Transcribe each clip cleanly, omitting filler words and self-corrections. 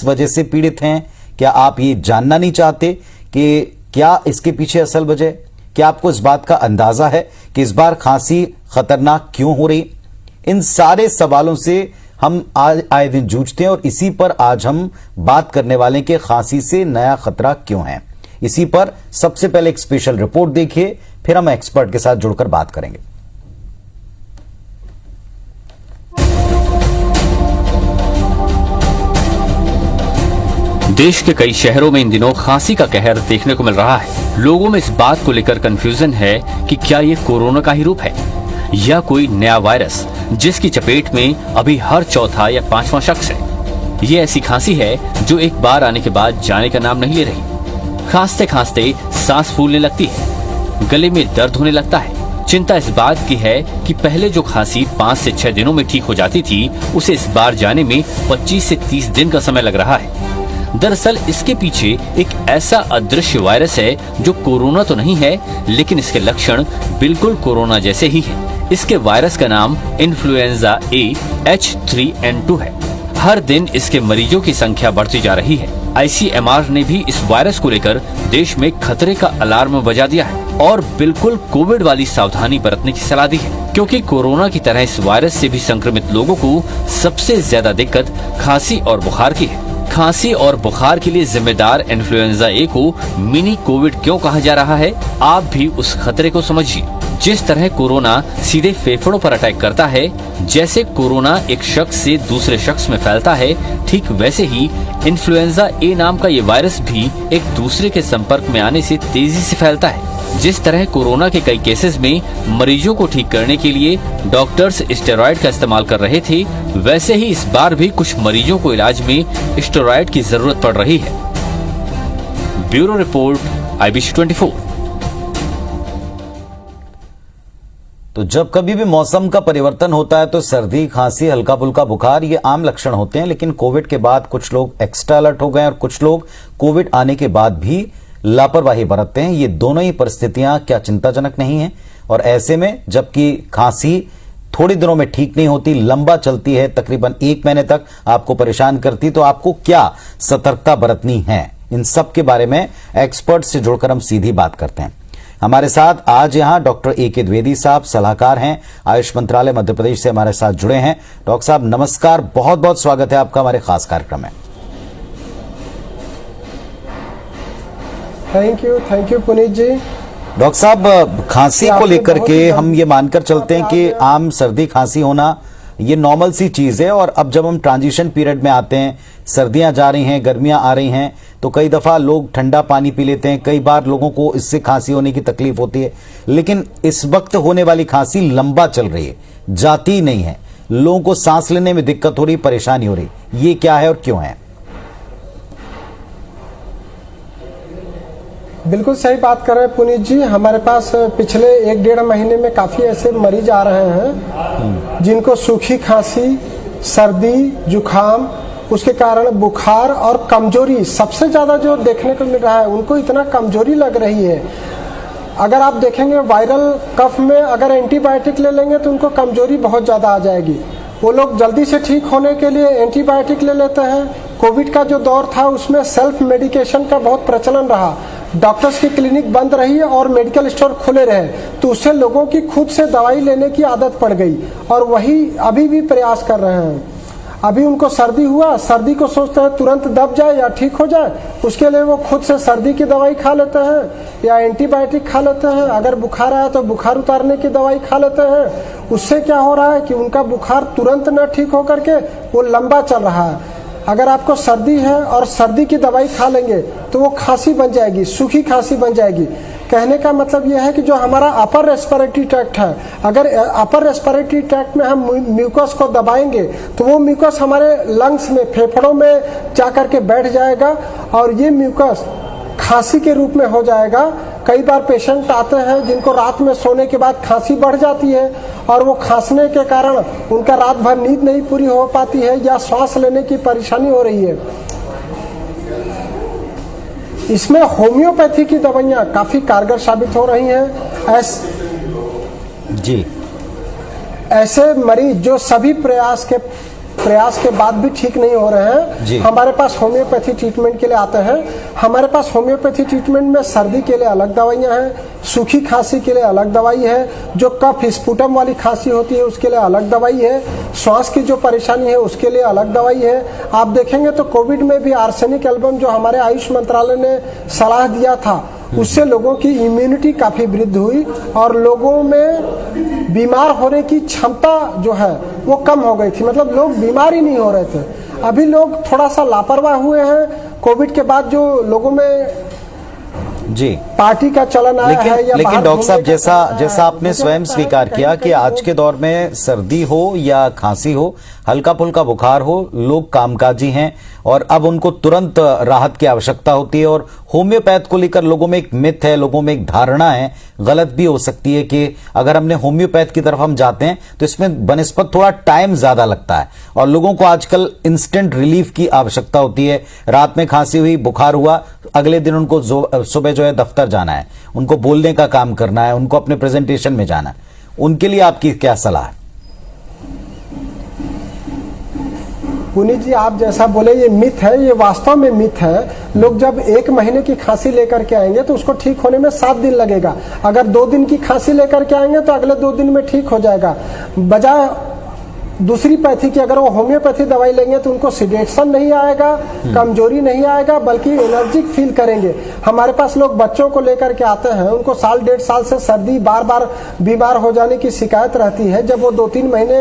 वजह से पीड़ित हैं? क्या आप ये जानना नहीं चाहते कि क्या इसके पीछे असल वजह? क्या आपको इस बात का अंदाजा है कि इस बार खांसी खतरनाक क्यों हो रही? इन सारे सवालों से हम आज आए दिन जूझते हैं और इसी पर आज हम बात करने वाले हैं कि खांसी से नया खतरा क्यों है। इसी पर सबसे पहले एक स्पेशल रिपोर्ट देखिए, फिर हम एक्सपर्ट के साथ जुड़कर बात करेंगे। देश के कई शहरों में इन दिनों खांसी का कहर देखने को मिल रहा है। लोगों में इस बात को लेकर कंफ्यूजन है कि क्या ये कोरोना का ही रूप है या कोई नया वायरस जिसकी चपेट में अभी हर चौथा या पांचवा शख्स है। ये ऐसी खांसी है जो एक बार आने के बाद जाने का नाम नहीं ले रही। खांसते खांसते सांस फूलने लगती है, गले में दर्द होने लगता है। चिंता इस बात की है कि पहले जो खांसी 5 से 6 दिनों में ठीक हो जाती थी, उसे इस बार जाने में 25 से 30 दिन का समय लग रहा है। दरअसल इसके पीछे एक ऐसा अदृश्य वायरस है जो कोरोना तो नहीं है, लेकिन इसके लक्षण बिल्कुल कोरोना जैसे ही हैं। इसके वायरस का नाम इन्फ्लुएंजा ए H3N2 है। हर दिन इसके मरीजों की संख्या बढ़ती जा रही है। ICMR ने भी इस वायरस को लेकर देश में खतरे का अलार्म बजा दिया है और बिल्कुल कोविड वाली सावधानी बरतने की सलाह दी है, क्योंकि कोरोना की तरह इस वायरस से भी संक्रमित लोगों को सबसे ज्यादा दिक्कत खांसी और बुखार की है। खांसी और बुखार के लिए जिम्मेदार इन्फ्लुएंजा ए को मिनी कोविड क्यों कहा जा रहा है? आप भी उस खतरे को समझिए। जिस तरह कोरोना सीधे फेफड़ों पर अटैक करता है, जैसे कोरोना एक शख्स से दूसरे शख्स में फैलता है, ठीक वैसे ही इन्फ्लुएंजा ए नाम का ये वायरस भी एक दूसरे के संपर्क में आने से तेजी से फैलता है। जिस तरह कोरोना के कई केसेस में मरीजों को ठीक करने के लिए डॉक्टर्स स्टेरॉइड का इस्तेमाल कर रहे थे, वैसे ही इस बार भी कुछ मरीजों को इलाज में स्टेरॉइड की जरूरत पड़ रही है। Bureau report, IBC 24। तो जब कभी भी मौसम का परिवर्तन होता है तो सर्दी, खांसी, हल्का फुल्का बुखार ये आम लक्षण होते हैं, लेकिन कोविड के बाद कुछ लोग एक्स्ट्रा अलर्ट हो गए और कुछ लोग कोविड आने के बाद भी लापरवाही बरतते हैं। ये दोनों ही परिस्थितियां क्या चिंताजनक नहीं है? और ऐसे में जबकि खांसी थोड़ी दिनों में ठीक नहीं होती, लंबा चलती है, तकरीबन 1 महीने तक आपको परेशान करती, तो आपको क्या सतर्कता बरतनी है? इन सब के बारे में एक्सपर्ट से जुड़कर हम सीधी बात करते हैं। हमारे साथ आज यहां डॉक्टर AK द्विवेदी साहब सलाहकार हैं, आयुष मंत्रालय मध्य प्रदेश से हमारे साथ जुड़े हैं। डॉक्टर साहब नमस्कार, बहुत बहुत स्वागत है आपका हमारे खास कार्यक्रम में। Thank you Puneet ji. Doctor साहब, खांसी को लेकर के हम ये मानकर चलते हैं कि आम सर्दी खांसी होना ये नॉर्मल सी चीज है, और अब जब हम ट्रांजिशन पीरियड में आते हैं, सर्दियां जा रही हैं, गर्मियां आ रही हैं, तो कई दफा लोग ठंडा पानी पी लेते हैं, कई बार लोगों को इससे खांसी होने की तकलीफ होती है, लेकिन इस वक्त होने वाली खांसी लंबा चल रही है, जाती नहीं है, लोगों को सांस लेने में दिक्कत हो रही, परेशानी हो रही, ये क्या है और क्यों है? बिल्कुल सही बात कर रहे हैं पुनीत जी। हमारे पास पिछले 1-1.5 महीने में काफी ऐसे मरीज आ रहे हैं जिनको सूखी खांसी, सर्दी, जुखाम, उसके कारण बुखार और कमजोरी सबसे ज्यादा जो देखने को मिल रहा है, उनको इतना कमजोरी लग रही है। अगर आप देखेंगे वायरल कफ में अगर एंटीबायोटिक ले लेंगे तो उनको कमजोरी बहुत ज्यादा आ जाएगी। वो लोग जल्दी से ठीक होने के लिए एंटीबायोटिक ले लेते हैं। कोविड का जो दौर था उसमें सेल्फ मेडिकेशन का बहुत प्रचलन रहा, डॉक्टर्स की क्लिनिक बंद रही और मेडिकल स्टोर खुले रहे, तो उससे लोगों की खुद से दवाई लेने की आदत पड़ गई और वही अभी भी प्रयास कर रहे हैं। अभी उनको सर्दी हुआ, सर्दी को सोचते हैं तुरंत दब जाए या ठीक हो जाए, उसके लिए वो खुद से सर्दी की दवाई खा लेते हैं या एंटीबायोटिक खा लेते हैं। अगर बुखार आया तो बुखार उतारने की दवाई खा लेते हैं। उससे क्या हो रहा है कि उनका बुखार तुरंत न ठीक हो करके वो लंबा चल रहा है। अगर आपको सर्दी है और सर्दी की दवाई खा लेंगे तो वो खांसी बन जाएगी, सूखी खांसी बन जाएगी। कहने का मतलब यह है कि जो हमारा अपर रेस्पिरेटरी ट्रैक्ट है, अगर अपर रेस्पिरेटरी ट्रैक्ट में हम म्यूकस को दबाएंगे तो वो म्यूकस हमारे लंग्स में, फेफड़ों में जाकर के बैठ जाएगा और ये म्यूकस खांसी के रूप में हो जाएगा। कई बार पेशेंट आते हैं जिनको रात में सोने के बाद खांसी बढ़ जाती है और वो खांसने के कारण उनका रात भर नींद नहीं पूरी हो पाती है या सांस लेने की परेशानी हो रही है। इसमें होम्योपैथी की दवाइयां काफी कारगर साबित हो रही हैं। जी, ऐसे मरीज जो सभी प्रयास के प्रयास के बाद भी ठीक नहीं हो रहे जी। हैं, हमारे पास होम्योपैथी ट्रीटमेंट के लिए आते हैं। हमारे पास होम्योपैथी ट्रीटमेंट में सर्दी के लिए अलग दवाइयां हैं, सूखी खांसी के लिए अलग दवाई है, जो कफ स्पुटम वाली खांसी होती है उसके लिए अलग दवाई है, श्वास की जो परेशानी है उसके लिए अलग दवाई है। आप देखेंगे तो कोविड में भी आर्सेनिक एल्बम जो हमारे आयुष मंत्रालय ने सलाह दिया था, उससे लोगों की इम्यूनिटी काफी वृद्धि हुई और लोगों में बीमार होने की क्षमता जो है वो कम हो गई थी, मतलब लोग बीमार ही नहीं हो रहे थे। अभी लोग थोड़ा सा लापरवाह हुए हैं। कोविड के बाद जो लोगों में जी पार्टी का चलन आया है या लेकिन बाहर डॉक्टर साहब घूमने का चलन आया जैसा है, आपने मुझे स्वयं लगता है स्वीकार कि किया कहीं कि ना आज के दौर में सर्दी हो या खांसी हो, हल्का फुल्का बुखार हो, लोग कामकाजी हैं और अब उनको तुरंत राहत की आवश्यकता होती है। और होम्योपैथ को लेकर लोगों में एक मिथ है, लोगों में एक धारणा है, गलत भी हो सकती है कि अगर हमने होम्योपैथ की तरफ हम जाते हैं तो इसमें बनस्पत थोड़ा टाइम ज्यादा लगता है और लोगों को आजकल इंस्टेंट रिलीफ की आवश्यकता होती है। रात में खांसी हुई, बुखार हुआ, अगले दिन उनको सुबह जो है दफ्तर जाना है, उनको बोलने का काम करना है, उनको अपने प्रेजेंटेशन में जाना है, उनके लिए आपकी क्या सलाह है? पुनीत जी, आप जैसा बोले ये मिथ है, ये वास्तव में मिथ है। लोग जब 1 महीने की खांसी लेकर के आएंगे तो उसको ठीक होने में 7 दिन लगेगा। अगर 2 दिन की खांसी लेकर के आएंगे तो अगले 2 दिन में ठीक हो जाएगा। बजाय दूसरी पैथी की अगर वो होम्योपैथी दवाई लेंगे तो उनको सिडेशन नहीं आएगा, कमजोरी नहीं आएगा, बल्कि एनर्जिक फील करेंगे। हमारे पास लोग बच्चों को लेकर के आते हैं, उनको साल 1.5 साल से सर्दी, बार बार बीमार हो जाने की शिकायत रहती है। जब वो 2-3 महीने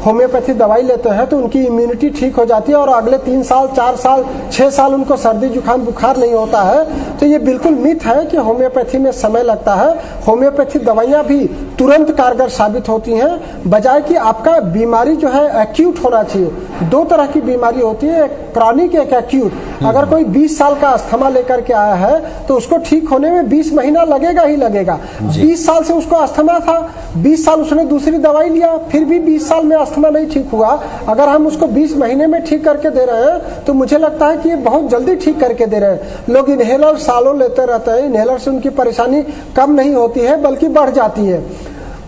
होम्योपैथी दवाई लेते हैं तो उनकी इम्यूनिटी ठीक हो जाती है और अगले 3 साल, 4 साल, 6 साल उनको सर्दी जुकाम बुखार नहीं होता है। तो ये बिल्कुल मिथ है कि होम्योपैथी में समय लगता है। होम्योपैथी दवाइयां भी तुरंत कारगर साबित होती हैं, बजाय कि आपका बीमारी जो है एक्यूट होना चाहिए। 2 तरह की बीमारी होती है, एक क्रॉनिक, एक एक्यूट। अगर कोई 20 साल का अस्थमा लेकर के आया है तो उसको ठीक होने में 20 महीना लगेगा ही लगेगा। 20 साल से उसको अस्थमा था, 20 साल उसने दूसरी दवाई लिया, फिर भी 20 साल में अस्थमा नहीं ठीक हुआ। अगर हम उसको 20 महीने में ठीक करके दे रहे हैं तो मुझे लगता है कि ये बहुत जल्दी ठीक करके दे रहे हैं। लोग इनहेलर सालों लेते रहते हैं, इनहेलर से उनकी परेशानी कम नहीं होती है बल्कि बढ़ जाती है।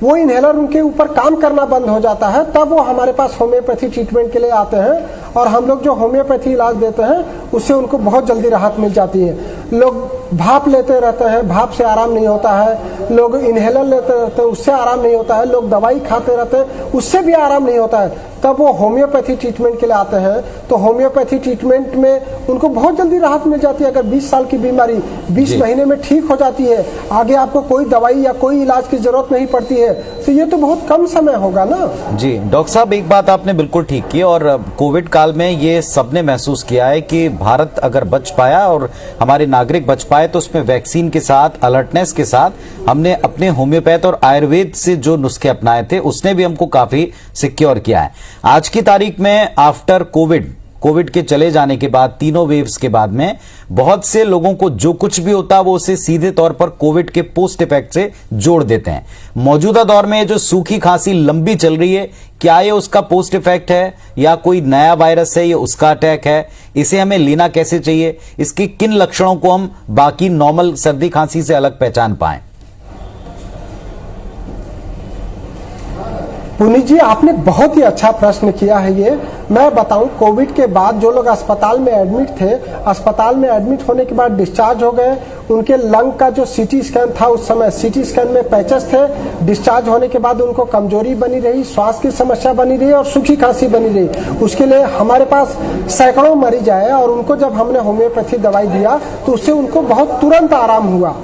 वो इनहेलर उनके ऊपर काम करना बंद हो जाता है, तब वो हमारे पास होम्योपैथी ट्रीटमेंट के लिए आते हैं और हम लोग जो होम्योपैथी इलाज देते हैं उससे उनको बहुत जल्दी राहत मिल जाती है। लोग भाप लेते रहते हैं, भाप से आराम नहीं होता है। लोग इनहेलर लेते रहते हैं, उससे आराम नहीं होता है। लोग दवाई खाते रहते हैं, उससे भी आराम नहीं होता है। तब वो होम्योपैथी ट्रीटमेंट के लिए आते हैं तो होम्योपैथी ट्रीटमेंट में उनको बहुत जल्दी राहत मिल जाती है। अगर 20 साल की बीमारी 20 महीने में ठीक हो जाती है, आगे आपको कोई दवाई या कोई इलाज की जरूरत नहीं पड़ती है, तो ये तो बहुत कम समय होगा ना। जी डॉक्टर साहब, एक बात आपने बिल्कुल ठीक की और कोविड काल में ये सबने महसूस किया है कि भारत अगर बच पाया और हमारे नागरिक बच पाए तो उसमें वैक्सीन के साथ, अलर्टनेस के साथ हमने अपने होम्योपैथ और आयुर्वेद से जो नुस्खे अपनाए थे उसने भी हमको काफी सिक्योर किया है। आज की तारीख में आफ्टर कोविड के चले जाने के बाद, तीनों वेव्स के बाद में बहुत से लोगों को जो कुछ भी होता है वो उसे सीधे तौर पर कोविड के पोस्ट इफेक्ट से जोड़ देते हैं। मौजूदा दौर में जो सूखी खांसी लंबी चल रही है, क्या ये उसका पोस्ट इफेक्ट है या कोई नया वायरस है, ये उसका अटैक है? इसे हमें लेना कैसे चाहिए? इसके किन लक्षणों को हम बाकी नॉर्मल सर्दी खांसी से अलग पहचान पाएं? पुनीत जी, आपने बहुत ही अच्छा प्रश्न किया है। ये मैं बताऊं, कोविड के बाद जो लोग अस्पताल में एडमिट थे, अस्पताल में एडमिट होने के बाद डिस्चार्ज हो गए, उनके लंग का जो सीटी स्कैन था, उस समय सीटी स्कैन में पैचेस थे। डिस्चार्ज होने के बाद उनको कमजोरी बनी रही, श्वास की समस्या बनी रही और सूखी खांसी बनी रही। उसके लिए हमारे पास सैकड़ों मरीज आए और उनको जब हमने होम्योपैथी दवाई दिया तो उससे उनको बहुत तुरंत आराम हुआ।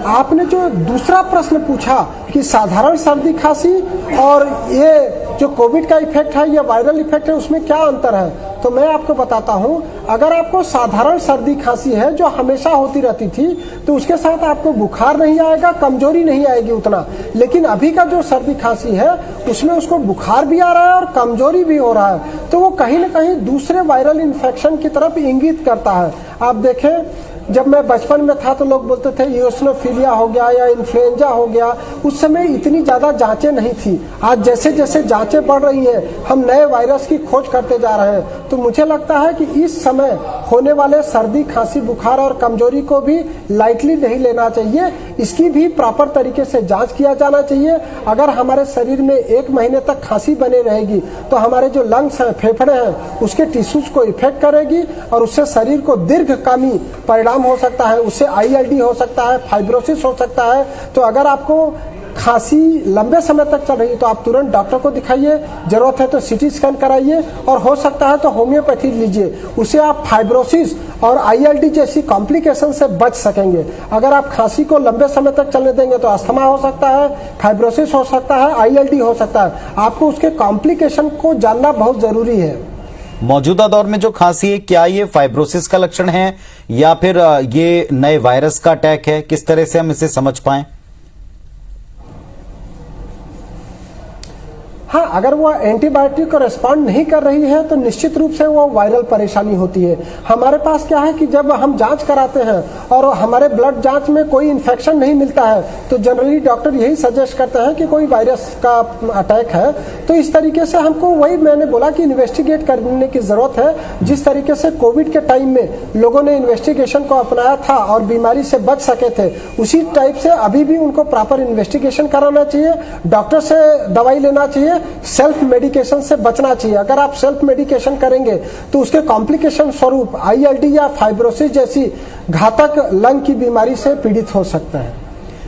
आपने जो दूसरा प्रश्न पूछा कि साधारण सर्दी खांसी और ये जो कोविड का इफेक्ट है, ये वायरल इफेक्ट है, उसमें क्या अंतर है, तो मैं आपको बताता हूं। अगर आपको साधारण सर्दी खांसी है जो हमेशा होती रहती थी तो उसके साथ आपको बुखार नहीं आएगा, कमजोरी नहीं आएगी उतना। लेकिन अभी का जो सर्दी खांसी है उसमें उसको बुखार भी आ रहा है और कमजोरी भी हो रहा है, तो वो कहीं ना कहीं दूसरे वायरल इन्फेक्शन की तरफ इंगित करता है। आप देखें, जब मैं बचपन में था तो लोग बोलते थे इओसिनोफिलिया हो गया या इन्फ्लुएंजा हो गया, उस समय इतनी ज्यादा जांचें नहीं थी। आज जैसे जैसे जांचें बढ़ रही हैं, हम नए वायरस की खोज करते जा रहे हैं। तो मुझे लगता है कि इस समय होने वाले सर्दी, खांसी, बुखार और कमजोरी को भी लाइटली नहीं लेना चाहिए। इसकी भी प्रॉपर तरीके से जांच किया जाना चाहिए। अगर हमारे शरीर में 1 महीने तक खांसी बने रहेगी तो हमारे जो लंग्स हैं, फेफड़े हैं, उसके टिश्यूज को इफेक्ट करेगी और उससे शरीर को दीर्घकामी परिणाम हो सकता है। उससे ILD हो सकता है, फाइब्रोसिस हो सकता है। तो अगर आपको खांसी लंबे समय तक चल रही है तो आप तुरंत डॉक्टर को दिखाइए, जरूरत है तो CT स्कैन कराइए और हो सकता है तो होम्योपैथी लीजिए। उससे आप फाइब्रोसिस और ILD जैसी कॉम्प्लिकेशन से बच सकेंगे। अगर आप खांसी को लंबे समय तक चलने देंगे तो अस्थमा हो सकता है, फाइब्रोसिस हो सकता है, ILD हो सकता है। आपको उसके कॉम्प्लिकेशन को जानना बहुत जरूरी है। मौजूदा दौर में जो खांसी है, क्या ये फाइब्रोसिस का लक्षण है या फिर ये नए वायरस का अटैक है? किस तरह से हम इसे समझ पाएं? हाँ, अगर वो एंटीबायोटिक को रिस्पॉन्ड नहीं कर रही है तो निश्चित रूप से वो वायरल परेशानी होती है। हमारे पास क्या है कि जब हम जांच कराते हैं और हमारे ब्लड जांच में कोई इन्फेक्शन नहीं मिलता है तो जनरली डॉक्टर यही सजेस्ट करते हैं कि कोई वायरस का अटैक है। तो इस तरीके से हमको, वही मैंने बोला कि इन्वेस्टिगेट करने की जरूरत है। जिस तरीके से कोविड के टाइम में लोगों ने इन्वेस्टिगेशन को अपनाया था और बीमारी से बच सके थे, उसी टाइप से अभी भी उनको प्रॉपर इन्वेस्टिगेशन कराना चाहिए, डॉक्टर से दवाई लेना चाहिए, सेल्फ मेडिकेशन से बचना चाहिए। अगर आप सेल्फ मेडिकेशन करेंगे तो उसके कॉम्प्लिकेशन स्वरूप ILD या फाइब्रोसिस जैसी घातक लंग की बीमारी से पीड़ित हो सकते हैं।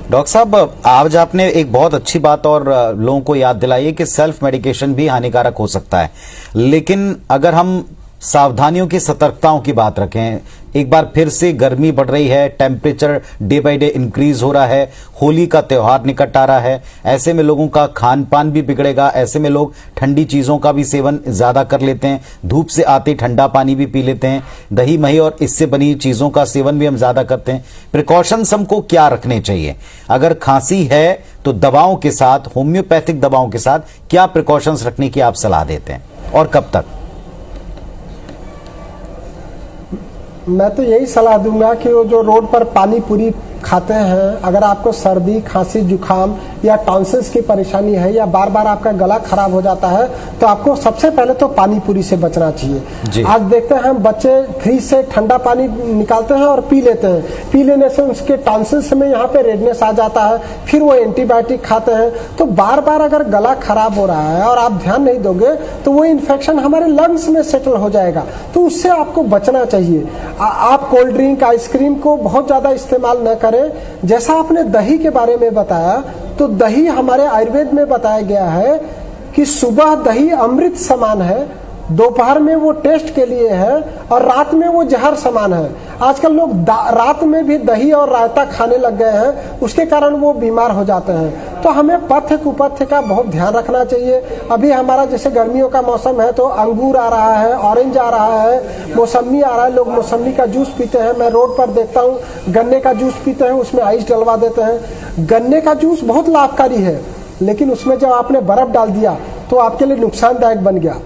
डॉक्टर साहब, आज आपने एक बहुत अच्छी बात और लोगों को याद दिलाई है कि सेल्फ मेडिकेशन भी हानिकारक हो सकता है। लेकिन अगर हम सावधानियों की, सतर्कताओं की बात रखें, एक बार फिर से गर्मी बढ़ रही है, temperature day by day increase हो रहा है, होली का त्योहार निकट आ रहा है, ऐसे में लोगों का खान पान भी बिगड़ेगा। ऐसे में लोग ठंडी चीजों का भी सेवन ज्यादा कर लेते हैं, धूप से आते ठंडा पानी भी पी लेते हैं, दही मही और इससे बनी चीजों का सेवन भी हम ज्यादा करते हैं। प्रिकॉशंस हमको क्या रखने चाहिए? अगर खांसी है तो दवाओं के साथ, होम्योपैथिक दवाओं के साथ क्या प्रिकॉशंस रखने की आप सलाह देते हैं और कब तक? मैं तो यही सलाह दूंगा कि वो जो रोड पर पानी पूरी खाते हैं, अगर आपको सर्दी, खांसी, जुकाम या टॉन्सिल्स की परेशानी है या बार बार आपका गला खराब हो जाता है तो आपको सबसे पहले तो पानी पूरी से बचना चाहिए। आज देखते हैं हम बच्चे फ्रिज से ठंडा पानी निकालते हैं और पी लेते हैं। पी लेने से उसके टॉन्सिल्स में यहाँ पे रेडनेस आ जाता है, फिर वो एंटीबायोटिक खाते हैं। तो बार बार अगर गला खराब हो रहा है और आप ध्यान नहीं दोगे तो वो इन्फेक्शन हमारे लंग्स में सेटल हो जाएगा। तो उससे आपको बचना चाहिए। आप कोल्ड ड्रिंक, आइसक्रीम को बहुत ज्यादा इस्तेमाल न करें। जैसा आपने दही के बारे में बताया, तो दही हमारे आयुर्वेद में बताया गया है कि सुबह दही अमृत समान है, दोपहर में वो टेस्ट के लिए है और रात में वो जहर समान है। आजकल लोग रात में भी दही और रायता खाने लग गए हैं, उसके कारण वो बीमार हो जाते हैं। तो हमें पथ्य कुपथ्य का बहुत ध्यान रखना चाहिए। अभी हमारा जैसे गर्मियों का मौसम है तो अंगूर आ रहा है, ऑरेंज आ रहा है, मौसमी आ रहा है। लोग मौसमी का जूस पीते हैं। मैं रोड पर देखता हूँ गन्ने का जूस पीते हैं, उसमें आइस डलवा देते हैं। गन्ने का जूस बहुत लाभकारी है, लेकिन उसमें जब आपने बर्फ डाल दिया तो आपके लिए नुकसानदायक बन गया।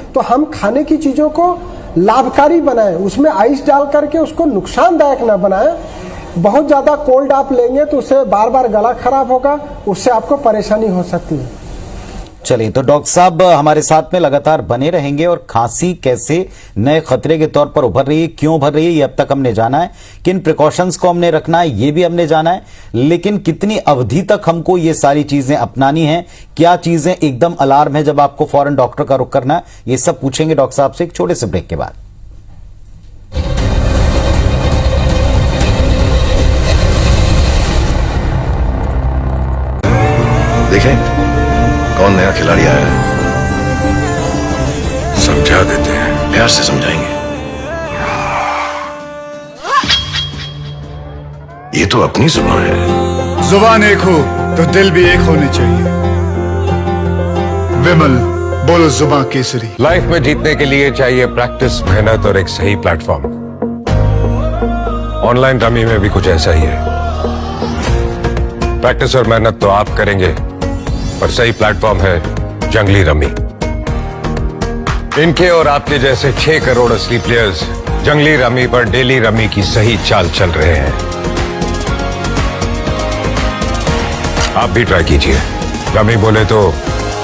तो हम खाने की चीजों को लाभकारी बनाएं, उसमें आइस डाल करके उसको नुकसानदायक ना बनाएं। बहुत ज्यादा कोल्ड आप लेंगे तो उससे बार बार गला खराब होगा, उससे आपको परेशानी हो सकती है। चलिए, तो डॉक्टर साहब हमारे साथ में लगातार बने रहेंगे और खांसी कैसे नए खतरे के तौर पर उभर रही है, क्यों उभर रही है, ये अब तक हमने जाना है। किन प्रिकॉशंस को हमने रखना है, ये भी हमने जाना है। लेकिन कितनी अवधि तक हमको ये सारी चीजें अपनानी है, क्या चीजें एकदम अलार्म है जब आपको फौरन डॉक्टर का रुख करना है, ये सब पूछेंगे डॉक्टर साहब से एक छोटे से ब्रेक के बाद। देखें कौन नया खिलाड़ी आया है। समझा देते हैं, प्यार से समझाएंगे। ये तो अपनी जुबान है। जुबान एक हो तो दिल भी एक होने चाहिए। विमल, बोलो जुबान केसरी। लाइफ में जीतने के लिए चाहिए प्रैक्टिस, मेहनत और एक सही प्लेटफॉर्म। ऑनलाइन रमी में भी कुछ ऐसा ही है। प्रैक्टिस और मेहनत तो आप करेंगे, पर सही प्लेटफॉर्म है जंगली रमी। इनके और आपके जैसे 6 करोड़ असली प्लेयर्स जंगली रमी पर डेली रमी की सही चाल चल रहे हैं। आप भी ट्राई कीजिए। रमी बोले तो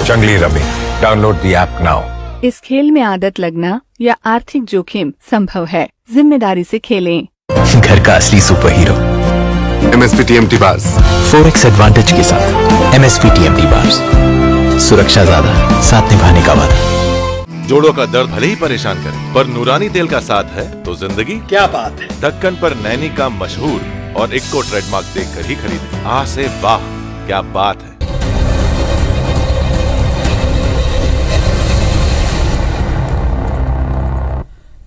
जंगली rummy. Download the app now. इस खेल में आदत लगना या आर्थिक जोखिम संभव है। जिम्मेदारी से खेलें। घर का असली super hero MSP TMT bars 4x advantage के साथ MSP TMT बार्स, सुरक्षा ज्यादा, साथ निभाने का वादा। जोड़ों का दर्द भले ही परेशान करे, पर नूरानी तेल का साथ है तो जिंदगी क्या बात है। ढक्कन पर नैनी का मशहूर और इक्को ट्रेडमार्क देखकर ही खरीदे। आह से वाह, क्या बात है।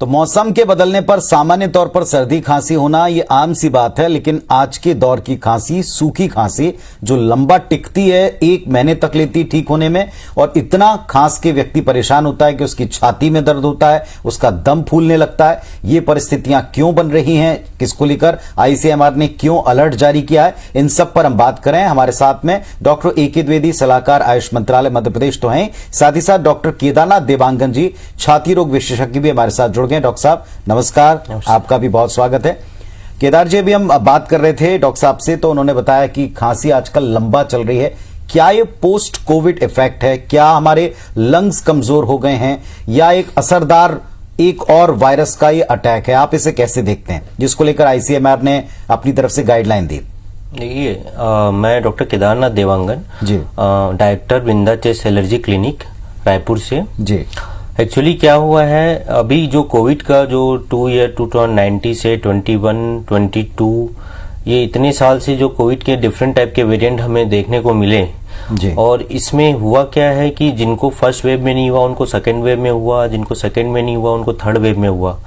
तो मौसम के बदलने पर सामान्य तौर पर सर्दी खांसी होना ये आम सी बात है, लेकिन आज के दौर की खांसी सूखी खांसी जो लंबा टिकती है, 1 महीने तक लेती ठीक होने में, और इतना खांस के व्यक्ति परेशान होता है कि उसकी छाती में दर्द होता है, उसका दम फूलने लगता है। ये परिस्थितियां क्यों बन रही हैं, किसको लेकर ICMR ने क्यों अलर्ट जारी किया है, इन सब पर हम बात करें। हमारे साथ में डॉक्टर AK द्विवेदी, सलाहकार आयुष मंत्रालय मध्य प्रदेश तो हैं, साथ ही साथ डॉक्टर केदारनाथ देवांगन जी, छाती रोग विशेषज्ञ भी हमारे साथ जुड़ गए। डॉक्टर साहब नमस्कार, आपका भी बहुत स्वागत है। केदार जी, अभी हम बात कर रहे थे डॉक्टर साहब से, तो उन्होंने बताया कि खांसी आजकल लंबा चल रही है। क्या ये पोस्ट कोविड इफेक्ट है? क्या हमारे लंग्स कमजोर हो गए हैं, या एक असरदार एक और वायरस का ये अटैक है? आप इसे कैसे देखते हैं, जिसको लेकर ICMR ने अपनी तरफ से गाइडलाइन दी? देखिए, मैं doctor Kedarnath Dewangan ji, director Vindhyachal allergy clinic Raipur से जी। एक्चुअली क्या हुआ है, अभी जो कोविड का जो 2 ईयर 2019 से 21, 22, ये इतने साल से जो कोविड के डिफरेंट टाइप के वेरिएंट हमें देखने को मिले जी। और इसमें हुआ क्या है कि जिनको फर्स्ट वेव में नहीं हुआ उनको सेकेंड वेव में हुआ, जिनको सेकेंड में नहीं हुआ उनको थर्ड वेव में हुआ।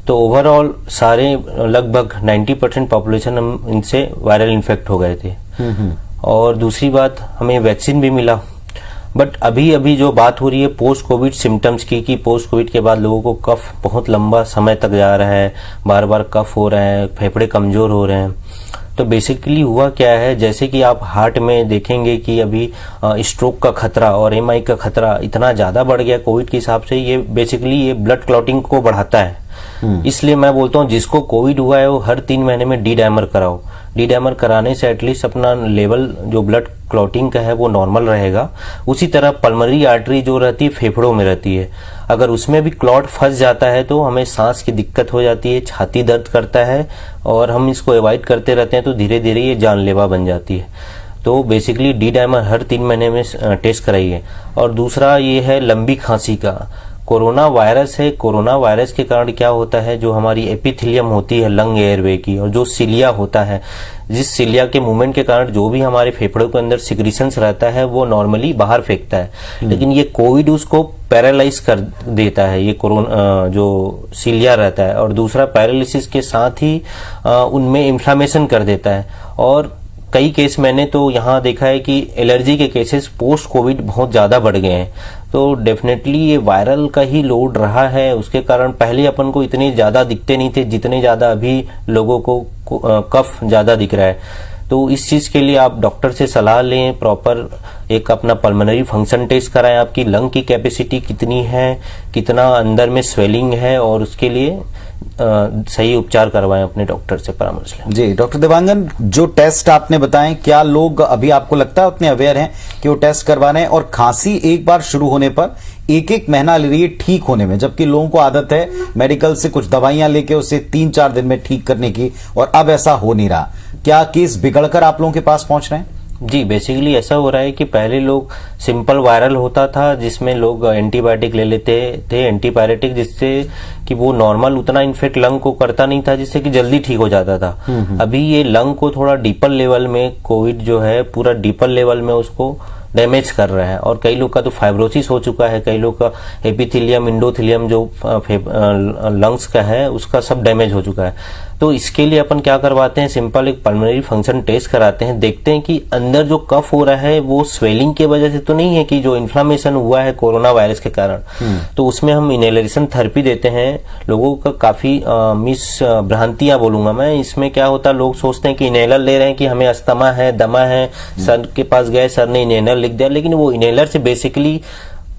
तो ओवरऑल सारे लगभग 90% पॉपुलेशन हम इनसे वायरल इन्फेक्ट हो गए थे। और दूसरी बात, हमें वैक्सीन भी मिला। बट अभी जो बात हो रही है पोस्ट कोविड सिम्टम्स की, कि पोस्ट कोविड के बाद लोगों को कफ बहुत लंबा समय तक जा रहा है, बार बार कफ हो रहे हैं, फेफड़े कमजोर हो रहे हैं। तो बेसिकली हुआ क्या है, जैसे कि आप हार्ट में देखेंगे कि अभी स्ट्रोक का खतरा और MI का खतरा इतना ज्यादा बढ़ गया कोविड के हिसाब से। ये बेसिकली ये ब्लड क्लॉटिंग को बढ़ाता है। इसलिए मैं बोलता हूँ जिसको कोविड हुआ है वो हर 3 महीने में डी डायमर कराओ। डी डायमर कराने से एटलीस्ट अपना लेवल जो ब्लड क्लॉटिंग का है वो नॉर्मल रहेगा। उसी तरह पल्मोनरी आर्टरी जो रहती है फेफड़ों में रहती है, अगर उसमें भी क्लॉट फंस जाता है तो हमें सांस की दिक्कत हो जाती है, छाती दर्द करता है, और हम इसको अवॉइड करते रहते हैं तो धीरे धीरे ये जानलेवा बन जाती है। तो बेसिकली डी डायमर हर 3 महीने में टेस्ट कराइए। और दूसरा ये है लंबी खांसी का, कोरोना वायरस है। कोरोना वायरस के कारण क्या होता है, जो हमारी एपिथेलियम होती है लंग एयरवे की, और जो सिलिया होता है, जिस सिलिया के मूवमेंट के कारण जो भी हमारे फेफड़ों के अंदर सिक्रीशंस रहता है वो नॉर्मली बाहर फेंकता है, लेकिन ये कोविड उसको पैरालाइज कर देता है, ये कोरोना जो सिलिया रहता है। और दूसरा पैरालिसिस के साथ ही उनमें इन्फ्लामेशन कर देता है। और कई केस मैंने तो यहाँ देखा है कि एलर्जी के केसेस पोस्ट कोविड बहुत ज्यादा बढ़ गए हैं। तो डेफिनेटली ये वायरल का ही लोड रहा है, उसके कारण पहले अपन को इतने ज्यादा दिखते नहीं थे जितने ज्यादा अभी लोगों को कफ ज्यादा दिख रहा है। तो इस चीज के लिए आप डॉक्टर से सलाह लें, प्रॉपर एक अपना पल्मोनरी फंक्शन टेस्ट कराएं, आपकी लंग की कैपेसिटी कितनी है, कितना अंदर में स्वेलिंग है, और उसके लिए सही उपचार करवाएं, अपने डॉक्टर से परामर्श लें। जी डॉक्टर देवांगन, जो टेस्ट आपने बताएं, क्या लोग अभी आपको लगता है उतने अवेयर हैं कि वो टेस्ट करवा रहे हैं? और खांसी एक बार शुरू होने पर 1 महीना ले रही है ठीक होने में, जबकि लोगों को आदत है मेडिकल से कुछ दवाइयां लेके उसे 3-4 दिन में ठीक करने की, और अब ऐसा हो नहीं रहा। क्या केस बिगड़कर आप लोगों के पास पहुंच रहे हैं? जी, बेसिकली ऐसा हो रहा है कि पहले लोग सिंपल वायरल होता था जिसमें लोग एंटीबायोटिक ले लेते थे, एंटीपायरेटिक, जिससे कि वो नॉर्मल उतना इन्फेक्ट लंग को करता नहीं था, जिससे कि जल्दी ठीक हो जाता था। अभी ये लंग को थोड़ा डीपर लेवल में कोविड जो है पूरा डीपर लेवल में उसको डैमेज कर रहा है। और कई लोग का तो फाइब्रोसिस हो चुका है, कई लोग का एपिथेलियम, इंडोथेलियम जो लंग्स का है उसका सब डैमेज हो चुका है। तो इसके लिए अपन क्या करवाते हैं, सिंपल एक पल्मोनरी फंक्शन टेस्ट कराते हैं, देखते हैं कि अंदर जो कफ हो रहा है वो स्वेलिंग की वजह से तो नहीं है कि जो इन्फ्लामेशन हुआ है कोरोना वायरस के कारण। तो उसमें हम इनहेलेशन थेरेपी देते हैं। लोगों का काफी मिस भ्रांतियां बोलूंगा मैं, इसमें क्या होता है, लोग सोचते हैं कि इनहेलर ले रहे हैं कि हमें अस्थमा है, दमा है, सर के पास गए, सर ने इनहेलर लिख दिया, लेकिन वो इनहेलर से बेसिकली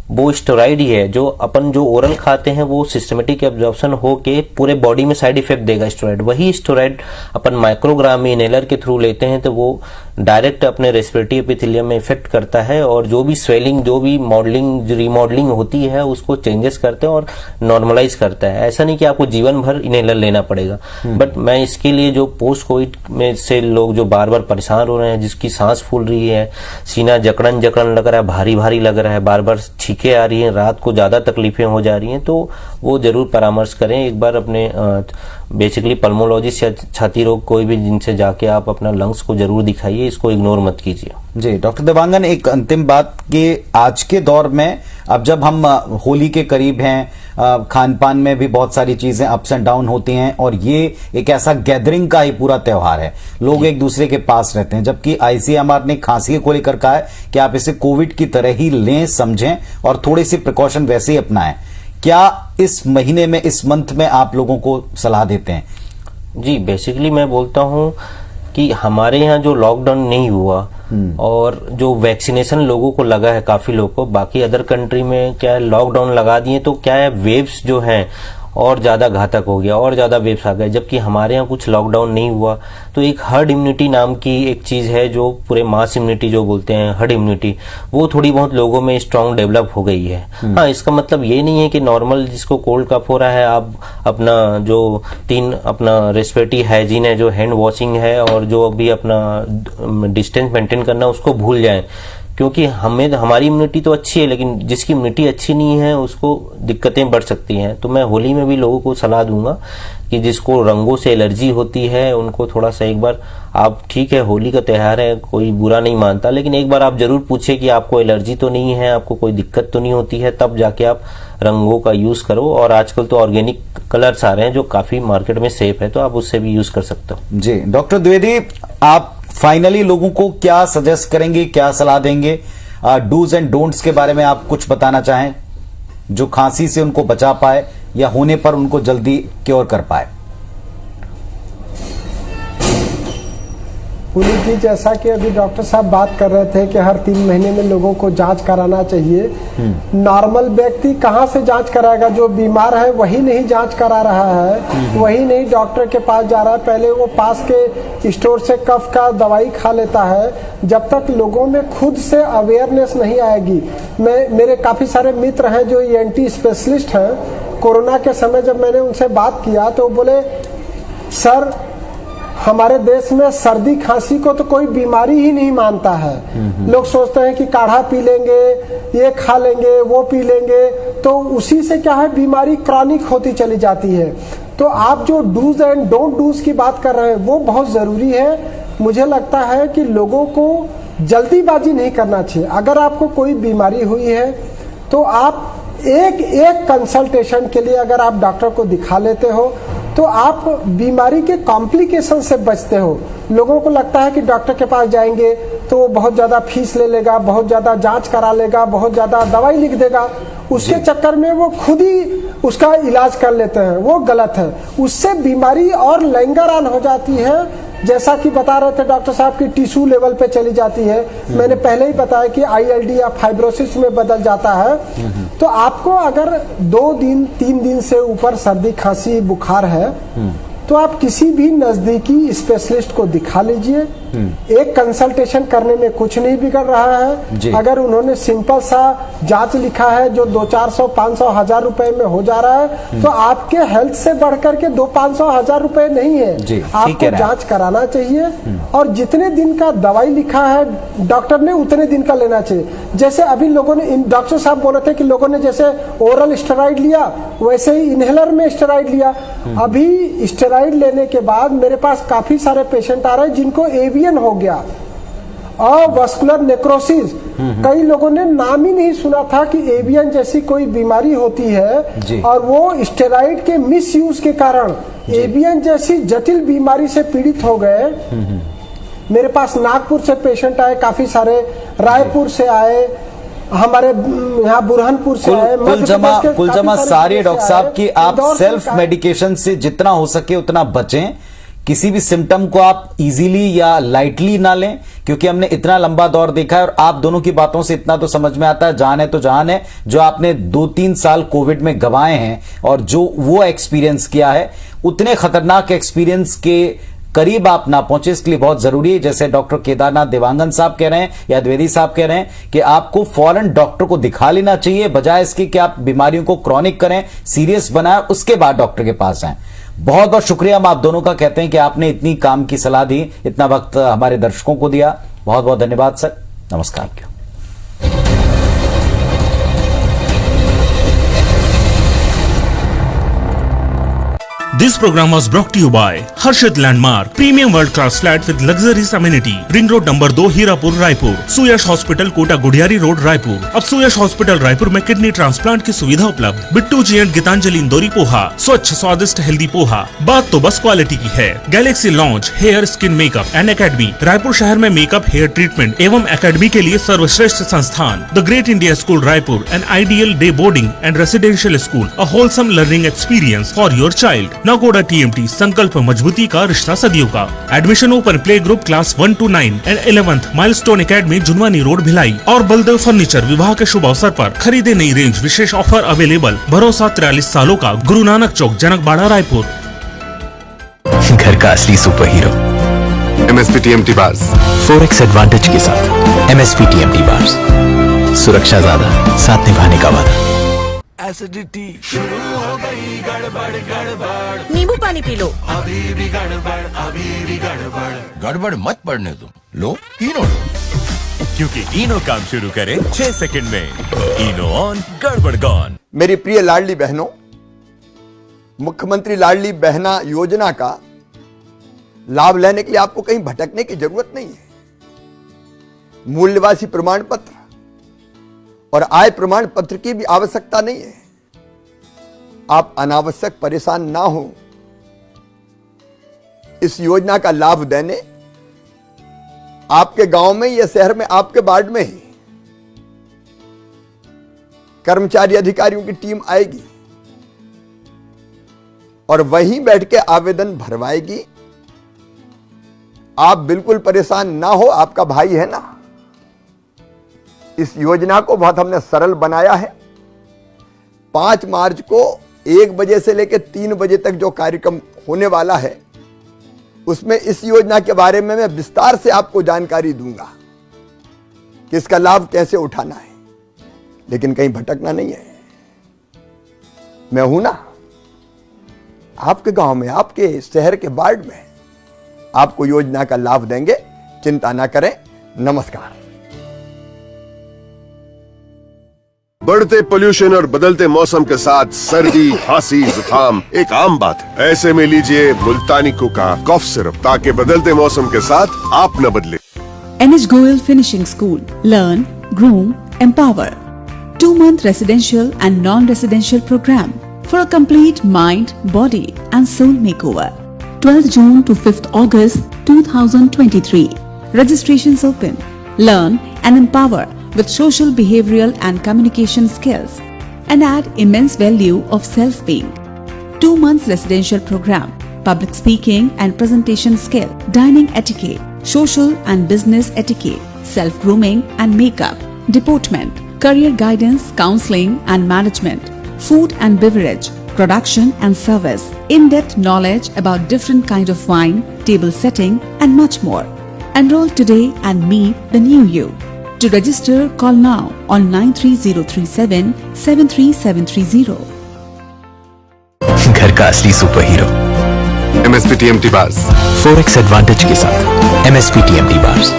वो स्टेरॉइड ही है जो अपन जो ओरल खाते हैं वो सिस्टमेटिक एब्जॉर्प्शन होके पूरे बॉडी में साइड इफेक्ट देगा स्टेरॉइड। वही स्टेरॉइड अपन माइक्रोग्राम में इनहेलर के थ्रू लेते हैं तो वो डायरेक्ट अपने रेस्पिरेटरी एपिथेलियम में इफेक्ट करता है और जो भी स्वेलिंग, जो भी मॉडलिंग, रीमॉडलिंग होती है उसको चेंजेस करते हैं और नॉर्मलाइज करता है। ऐसा नहीं कि आपको जीवन भर इनहेलर लेना पड़ेगा। बट मैं इसके लिए जो पोस्ट कोविड में से लोग जो बार बार परेशान हो रहे हैं, जिसकी सांस फूल रही है, सीना जकड़न जकड़न लग रहा है, भारी भारी लग रहा है, बार बार छींके आ रही हैं, रात को ज्यादा तकलीफें हो जा रही हैं, तो वो जरूर परामर्श करें एक बार अपने बेसिकली पल्मोलॉजिस्ट या छाती रोग कोई भी जिनसे जाके आप अपना लंग्स को जरूर दिखाइए, इसको इग्नोर मत कीजिए। जी डॉक्टर देवांगन, एक अंतिम बात कि आज के दौर में अब जब हम होली के करीब हैं, खान पान में भी बहुत सारी चीजें अप्स एंड डाउन होती हैं और ये एक ऐसा गैदरिंग का ही पूरा त्योहार है, लोग एक दूसरे के पास रहते हैं, जबकि आईसीएमआर ने खांसी को लेकर कहा है कि आप इसे कोविड की तरह ही लें, समझें और थोड़ी सी प्रिकॉशन वैसे ही अपनाएं। क्या इस महीने में, इस मंथ में आप लोगों को सलाह देते हैं? जी, बेसिकली मैं बोलता हूं कि हमारे यहाँ जो लॉकडाउन नहीं हुआ और जो वैक्सीनेशन लोगों को लगा है, काफी लोगों को, बाकी अदर कंट्री में क्या है लॉकडाउन लगा दिए तो क्या है वेव्स जो हैं और ज्यादा घातक हो गया और ज्यादा वेव्स आ गए, जबकि हमारे यहाँ कुछ लॉकडाउन नहीं हुआ। तो एक हर्ड इम्यूनिटी नाम की एक चीज है जो पूरे मास इम्यूनिटी जो बोलते हैं, हर्ड इम्यूनिटी, वो थोड़ी बहुत लोगों में स्ट्रांग डेवलप हो गई है। हाँ, इसका मतलब ये नहीं है कि नॉर्मल जिसको कोल्ड कफ हो रहा है आप अपना जो अपना रेस्पिरेटरी हाइजीन है, जो हैंड वॉशिंग है और जो अभी अपना डिस्टेंस मेंटेन करना उसको भूल जाएं, क्योंकि हमारी इम्यूनिटी तो अच्छी है लेकिन जिसकी इम्यूनिटी अच्छी नहीं है उसको दिक्कतें बढ़ सकती हैं। तो मैं होली में भी लोगों को सलाह दूंगा कि जिसको रंगों से एलर्जी होती है उनको थोड़ा सा एक बार आप, ठीक है होली का त्योहार है, कोई बुरा नहीं मानता, लेकिन एक बार आप जरूर पूछे कि आपको एलर्जी तो नहीं है, आपको कोई दिक्कत तो नहीं होती है, तब जाके आप रंगों का यूज करो। और आजकल तो ऑर्गेनिक कलर्स आ रहे हैं जो काफी मार्केट में सेफ है, तो आप उससे भी यूज कर सकते हो। जी डॉक्टर द्विवेदी, आप फाइनली लोगों को क्या सजेस्ट करेंगे, क्या सलाह देंगे? डूज एंड डोंट्स के बारे में आप कुछ बताना चाहें जो खांसी से उनको बचा पाए या होने पर उनको जल्दी क्योर कर पाए? पुनीत जी, जैसा कि अभी डॉक्टर साहब बात कर रहे थे कि हर 3 महीने में लोगों को जांच कराना चाहिए। नॉर्मल व्यक्ति कहाँ से जांच कराएगा? जो बीमार है वही नहीं जांच करा रहा है, वही नहीं डॉक्टर के पास जा रहा है, पहले वो पास के स्टोर से कफ का दवाई खा लेता है। जब तक लोगों में खुद से अवेयरनेस नहीं आएगी, मेरे काफी सारे मित्र हैं जो ENT स्पेशलिस्ट हैं, कोरोना के समय जब मैंने उनसे बात किया तो बोले सर हमारे देश में सर्दी खांसी को तो कोई बीमारी ही नहीं मानता है। लोग सोचते हैं कि काढ़ा पी लेंगे, ये खा लेंगे, वो पी लेंगे, तो उसी से क्या है बीमारी क्रॉनिक होती चली जाती है। तो आप जो डूज एंड डोंट डूज की बात कर रहे हैं वो बहुत जरूरी है। मुझे लगता है कि लोगों को जल्दीबाजी नहीं करना चाहिए। अगर आपको कोई बीमारी हुई है तो आप एक कंसल्टेशन के लिए अगर आप डॉक्टर को दिखा लेते हो तो आप बीमारी के कॉम्प्लिकेशन से बचते हो। लोगों को लगता है कि डॉक्टर के पास जाएंगे तो वो बहुत ज्यादा फीस ले लेगा, बहुत ज्यादा जांच करा लेगा, बहुत ज्यादा दवाई लिख देगा, उसके चक्कर में वो खुद ही उसका इलाज कर लेते हैं, वो गलत है। उससे बीमारी और लैंगरआन हो जाती है, जैसा कि बता रहे थे डॉक्टर साहब की टिश्यू लेवल पे चली जाती है। मैंने पहले ही बताया कि ILD या फाइब्रोसिस में बदल जाता है। तो आपको अगर 2 दिन 3 दिन से ऊपर सर्दी खांसी बुखार है तो आप किसी भी नजदीकी स्पेशलिस्ट को दिखा लीजिए। एक कंसल्टेशन करने में कुछ नहीं बिगड़ रहा है। अगर उन्होंने सिंपल सा जांच लिखा है जो 200-400, 500, 1000 रुपए में हो जा रहा है तो आपके हेल्थ से बढ़कर के 200-500, 1000 रुपए नहीं है। आपको जांच कराना चाहिए और जितने दिन का दवाई लिखा है डॉक्टर ने उतने दिन का लेना चाहिए। जैसे अभी लोगों ने, डॉक्टर साहब बोल रहे थे कि लोगों ने जैसे ओरल स्टेरॉइड लिया वैसे ही इनहेलर में स्टेरॉइड लिया। अभी स्टेरॉइड लेने के बाद मेरे पास काफी सारे पेशेंट आ रहे हैं जिनको एवियन हो गया और वस्कुलर नेक्रोसिस। कई लोगों ने नाम ही नहीं सुना था कि एवियन जैसी कोई बीमारी होती है और वो स्टेरॉइड के मिसयूज के कारण एवियन जैसी जटिल बीमारी से पीड़ित हो गए। मेरे पास नागपुर से पेशेंट आए, काफी सारे रायपुर से आए, हमारे यहाँ बुरहानपुर से आए। कुल जमा सारे डॉक्टर साहब की आप सेल्फ मेडिकेशन से जितना हो सके उतना बचें, किसी भी सिम्टम को आप इजीली या लाइटली ना लें, क्योंकि हमने इतना लंबा दौर देखा है और आप दोनों की बातों से इतना तो समझ में आता है, जान है तो जान है। जो आपने 2-3 साल कोविड में गंवाए हैं और जो वो एक्सपीरियंस किया है, उतने खतरनाक एक्सपीरियंस के करीब आप ना पहुंचे, इसके लिए बहुत जरूरी है, जैसे डॉक्टर केदारनाथ देवांगन साहब कह रहे हैं या द्विवेदी साहब कह रहे हैं, कि आपको फौरन डॉक्टर को दिखा लेना चाहिए, बजाय इसके कि आप बीमारियों को क्रॉनिक करें, सीरियस बनाएं, उसके बाद डॉक्टर के पास आएं। बहुत बहुत शुक्रिया हम आप दोनों का कहते हैं कि आपने इतनी काम की सलाह दी, इतना वक्त हमारे दर्शकों को दिया। बहुत बहुत धन्यवाद सर, नमस्कार। This program was brought to you by Harshit Landmark, premium world class flat with luxurious amenity, Ring Road नंबर 2 हीरापुर रायपुर, सुयश हॉस्पिटल कोटा गुडियारी रोड रायपुर। अब सुयश हॉस्पिटल रायपुर में किडनी ट्रांसप्लांट की सुविधा उपलब्ध। बिट्टू जी एंड गीतांजलि इंदौरी पोहा, स्वच्छ स्वादिष्ट हेल्दी पोहा, बात तो बस क्वालिटी की है। Galaxy lounge hair skin makeup and academy, Raipur शहर में मेकअप हेयर ट्रीटमेंट एवं एकेडमी के लिए सर्वश्रेष्ठ संस्थान। The great India school Raipur, an ideal day boarding and residential school, a wholesome learning experience for your child. Nagoda TMT, संकल्प मजबूती का रिश्ता सदियों का। Admission open play group class 1 to 9 and 11th milestone academy, Junwani road Bhilai और बलदेव फर्नीचर। विवाह के शुभ अवसर पर खरीदे नई रेंज, विशेष ऑफर अवेलेबल। भरोसा 43 सालों का, गुरु नानक चौक, जनकबाड़ा रायपुर। घर का असली super hero MSP TMT bars 4x advantage के साथ। MSP TMT बार्स, सुरक्षा ज्यादा, साथ निभाने का वादा। एसिडिटी शुरू हो गई, गड़बड़ गड़बड़, नींबू पानी पी लो। अभी भी गड़बड़, गड़बड़ मत पड़ने दो, लो इनो लो, क्योंकि इनो काम शुरू करे 6 सेकंड में। इनो ऑन, गड़बड़ गॉन। मेरी प्रिय लाडली बहनों, मुख्यमंत्री लाडली बहना योजना का लाभ लेने के लिए आपको कहीं भटकने की जरूरत नहीं है। मूल्यवासी प्रमाण पत्र और आय प्रमाण पत्र की भी आवश्यकता नहीं है। आप अनावश्यक परेशान ना हो। इस योजना का लाभ देने आपके गांव में या शहर में, आपके वार्ड में ही कर्मचारी अधिकारियों की टीम आएगी और वहीं बैठ के आवेदन भरवाएगी। आप बिल्कुल परेशान ना हो, आपका भाई है ना। इस योजना को बहुत हमने सरल बनाया है। 5 मार्च को 1 बजे से लेकर 3 बजे तक जो कार्यक्रम होने वाला है, उसमें इस योजना के बारे में मैं विस्तार से आपको जानकारी दूंगा कि इसका लाभ कैसे उठाना है। लेकिन कहीं भटकना नहीं है। मैं हूं ना आपके गांव में, आपके शहर के वार्ड में। आपको योजना का लाभ देंगे, चिंता ना करें। नमस्कार। बढ़ते पोल्यूशन और बदलते मौसम के साथ सर्दी, खांसी, जुकाम एक आम बात है। ऐसे में लीजिए मुल्तानी कुका कफ सिरप, ताकि बदलते मौसम के साथ आप न बदले। NH Goel Finishing School. Learn, groom, empower. 2-month residential and non-residential program for a complete mind, body and soul makeover. 12th June to 5th August 2023. Registrations open. Learn and empower with social, behavioral and communication skills and add immense value of self-being. 2 months residential program, public speaking and presentation skill, dining etiquette, social and business etiquette, self-grooming and makeup, deportment, career guidance, counseling and management, food and beverage, production and service, in-depth knowledge about different kind of wine, table setting and much more. Enroll today and meet the new you. To register, call now on 93037 73730. घर का असली super hero MSP TMT bars 4x advantage के साथ। MSP TMT bars,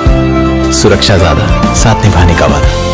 सुरक्षा ज्यादा, साथ निभाने का वादा।